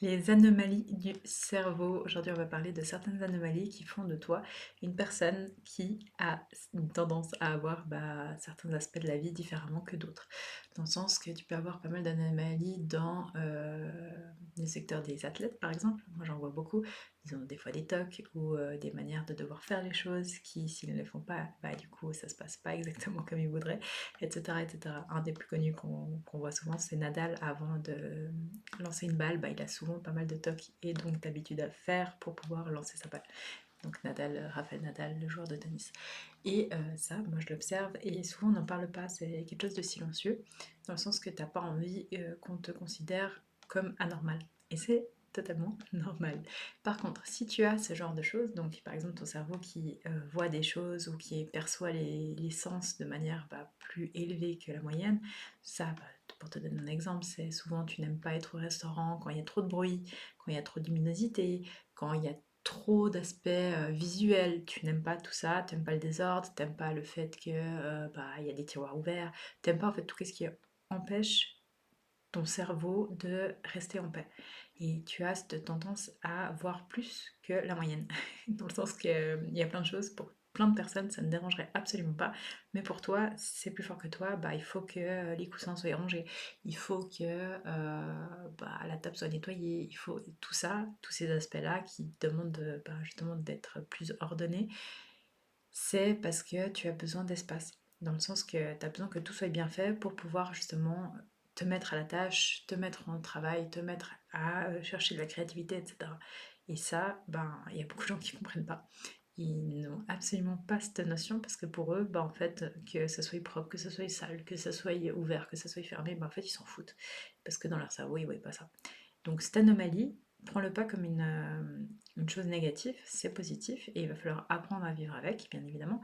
Les anomalies du cerveau. Aujourd'hui, on va parler de certaines anomalies qui font de toi une personne qui a une tendance à avoir certains aspects de la vie différemment que d'autres. Dans le sens que tu peux avoir pas mal d'anomalies dans le secteur des athlètes, par exemple. Moi, j'en vois beaucoup. Ils ont des fois des tocs ou des manières de devoir faire les choses qui, s'ils ne les font pas, du coup, ça se passe pas exactement comme ils voudraient, etc., etc. Un des plus connus qu'on voit souvent, c'est Nadal avant de lancer une balle, il a souvent pas mal de tocs et donc d'habitude à faire pour pouvoir lancer sa balle. Donc Nadal, Rafael Nadal, le joueur de tennis. Et ça, moi je l'observe et souvent on n'en parle pas, c'est quelque chose de silencieux, dans le sens que t'as pas envie qu'on te considère comme anormal. Et c'est totalement normal. Par contre, si tu as ce genre de choses, donc par exemple ton cerveau qui voit des choses ou qui perçoit les sens de manière plus élevée que la moyenne, ça, pour te donner un exemple, c'est souvent tu n'aimes pas être au restaurant quand il y a trop de bruit, quand il y a trop de luminosité, quand il y a trop d'aspects visuels, tu n'aimes pas tout ça, tu n'aimes pas le désordre, tu n'aimes pas le fait que il y a des tiroirs ouverts, tu n'aimes pas en fait tout ce qui empêche ton cerveau de rester en paix. Et tu as cette tendance à voir plus que la moyenne. Dans le sens qu'il y a plein de choses, pour plein de personnes, ça ne dérangerait absolument pas. Mais pour toi, c'est plus fort que toi, il faut que les coussins soient rangés, il faut que la table soit nettoyée, il faut tout ça, tous ces aspects-là qui demandent justement d'être plus ordonnés, c'est parce que tu as besoin d'espace. Dans le sens que tu as besoin que tout soit bien fait pour pouvoir justement te mettre à la tâche, te mettre en travail, te mettre à chercher de la créativité, etc. Et ça, il y a beaucoup de gens qui ne comprennent pas. Ils n'ont absolument pas cette notion parce que pour eux, en fait, que ça soit propre, que ça soit sale, que ça soit ouvert, que ça soit fermé, en fait, ils s'en foutent. Parce que dans leur cerveau, ils ne voient pas ça. Donc cette anomalie, prends-le pas comme une chose négative, c'est positif et il va falloir apprendre à vivre avec, bien évidemment,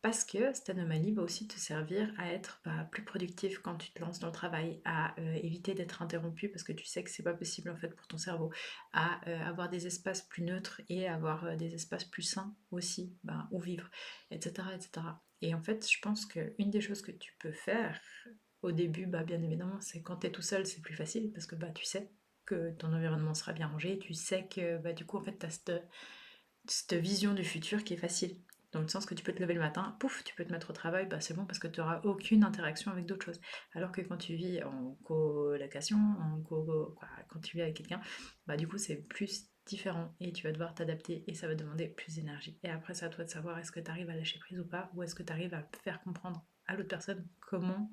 parce que cette anomalie va aussi te servir à être plus productif quand tu te lances dans le travail, à éviter d'être interrompu parce que tu sais que c'est pas possible en fait pour ton cerveau, à avoir des espaces plus neutres et avoir des espaces plus sains aussi, où vivre, etc., etc. Et en fait, je pense qu'une des choses que tu peux faire au début, bien évidemment, c'est quand tu es tout seul, c'est plus facile parce que tu sais que ton environnement sera bien rangé, tu sais que du coup en fait tu as cette vision du futur qui est facile. Dans le sens que tu peux te lever le matin, pouf, tu peux te mettre au travail, c'est bon parce que tu n'auras aucune interaction avec d'autres choses. Alors que quand tu vis en colocation, quand tu vis avec quelqu'un, du coup c'est plus différent et tu vas devoir t'adapter et ça va demander plus d'énergie. Et après c'est à toi de savoir est-ce que tu arrives à lâcher prise ou pas, ou est-ce que tu arrives à faire comprendre à l'autre personne comment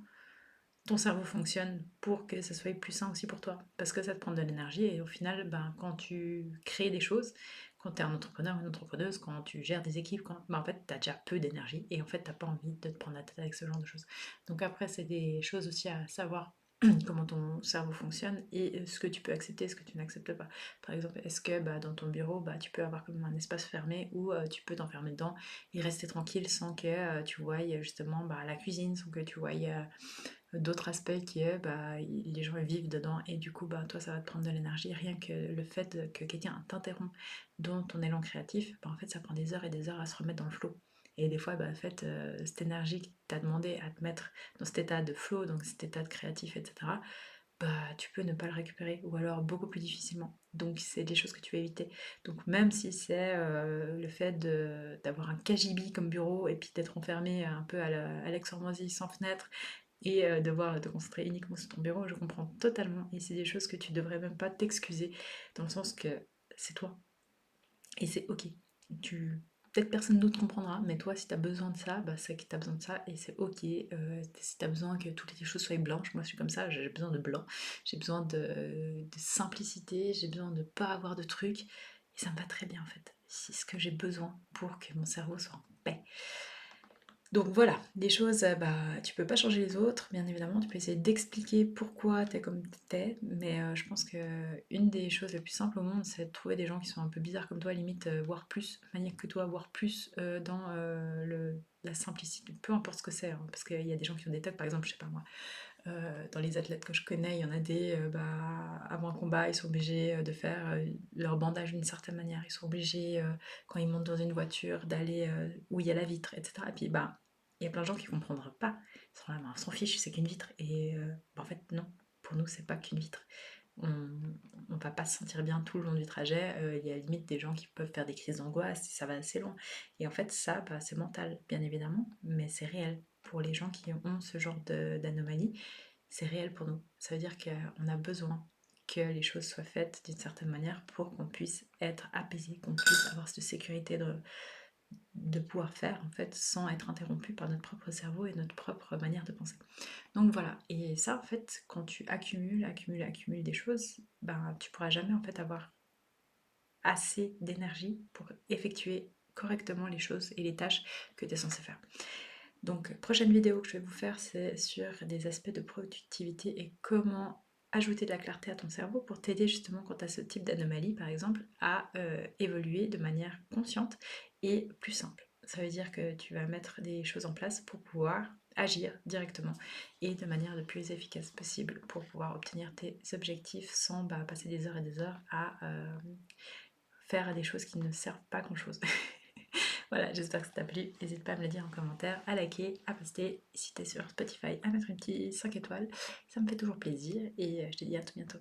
ton cerveau fonctionne pour que ça soit plus sain aussi pour toi. Parce que ça te prend de l'énergie et au final, quand tu crées des choses, quand tu es un entrepreneur ou une entrepreneuse, quand tu gères des équipes, en fait, tu as déjà peu d'énergie et en fait, tu pas envie de te prendre la tête avec ce genre de choses. Donc après, c'est des choses aussi à savoir comment ton cerveau fonctionne et ce que tu peux accepter, ce que tu n'acceptes pas. Par exemple, est-ce que dans ton bureau, tu peux avoir comme un espace fermé où tu peux t'enfermer dedans et rester tranquille sans que tu voyes justement la cuisine, sans que tu voyes d'autres aspects qui est les gens vivent dedans et du coup toi ça va te prendre de l'énergie, rien que le fait que quelqu'un t'interrompt dans ton élan créatif, en fait ça prend des heures et des heures à se remettre dans le flow. Et des fois en fait cette énergie qui t'a demandé à te mettre dans cet état de flow, donc cet état de créatif, etc., tu peux ne pas le récupérer ou alors beaucoup plus difficilement. Donc c'est des choses que tu vas éviter. Donc même si c'est le fait d'avoir un KGB comme bureau et puis d'être enfermé un peu à Aix-en-Moisy sans fenêtre et devoir te concentrer uniquement sur ton bureau, je comprends totalement. Et c'est des choses que tu devrais même pas t'excuser, dans le sens que c'est toi. Et c'est ok. Tu... Peut-être personne d'autre comprendra, mais toi, si tu as besoin de ça, c'est que tu as besoin de ça et c'est ok. Si tu as besoin que toutes les choses soient blanches, moi je suis comme ça, j'ai besoin de blanc, j'ai besoin de simplicité, j'ai besoin de pas avoir de trucs. Et ça me va très bien en fait. C'est ce que j'ai besoin pour que mon cerveau soit en paix. Donc voilà, des choses, tu peux pas changer les autres, bien évidemment, tu peux essayer d'expliquer pourquoi t'es comme t'es, mais je pense que une des choses les plus simples au monde, c'est de trouver des gens qui sont un peu bizarres comme toi, limite, voire plus maniaques que toi, voire plus dans la simplicité, peu importe ce que c'est, hein, parce qu'il y a des gens qui ont des tocs, par exemple, je sais pas moi, dans les athlètes que je connais, il y en a des, avant un combat, ils sont obligés de faire leur bandage d'une certaine manière, ils sont obligés, quand ils montent dans une voiture, d'aller où il y a la vitre, etc. Et puis, il y a plein de gens qui ne comprendront pas. Ils sont là, on s'en fiche, c'est qu'une vitre. Et en fait, non, pour nous, c'est pas qu'une vitre. on va pas se sentir bien tout le long du trajet. Il y a limite des gens qui peuvent faire des crises d'angoisse si ça va assez loin. Et en fait, ça, bah, c'est mental, bien évidemment, mais c'est réel. Pour les gens qui ont ce genre d'anomalie, c'est réel pour nous. Ça veut dire qu'on a besoin que les choses soient faites d'une certaine manière pour qu'on puisse être apaisé, qu'on puisse avoir cette sécurité de pouvoir faire en fait sans être interrompu par notre propre cerveau et notre propre manière de penser. Donc voilà, et ça en fait, quand tu accumules des choses, ben tu pourras jamais en fait avoir assez d'énergie pour effectuer correctement les choses et les tâches que tu es censé faire. Donc prochaine vidéo que je vais vous faire, c'est sur des aspects de productivité et comment ajouter de la clarté à ton cerveau pour t'aider justement quand tu as ce type d'anomalie par exemple à évoluer de manière consciente et plus simple. Ça veut dire que tu vas mettre des choses en place pour pouvoir agir directement et de manière le plus efficace possible pour pouvoir obtenir tes objectifs sans passer des heures et des heures à faire des choses qui ne servent pas grand chose. Voilà, j'espère que ça t'a plu. N'hésite pas à me le dire en commentaire, à liker, à poster. Si t'es sur Spotify, à mettre une petite 5 étoiles. Ça me fait toujours plaisir et je te dis à tout bientôt.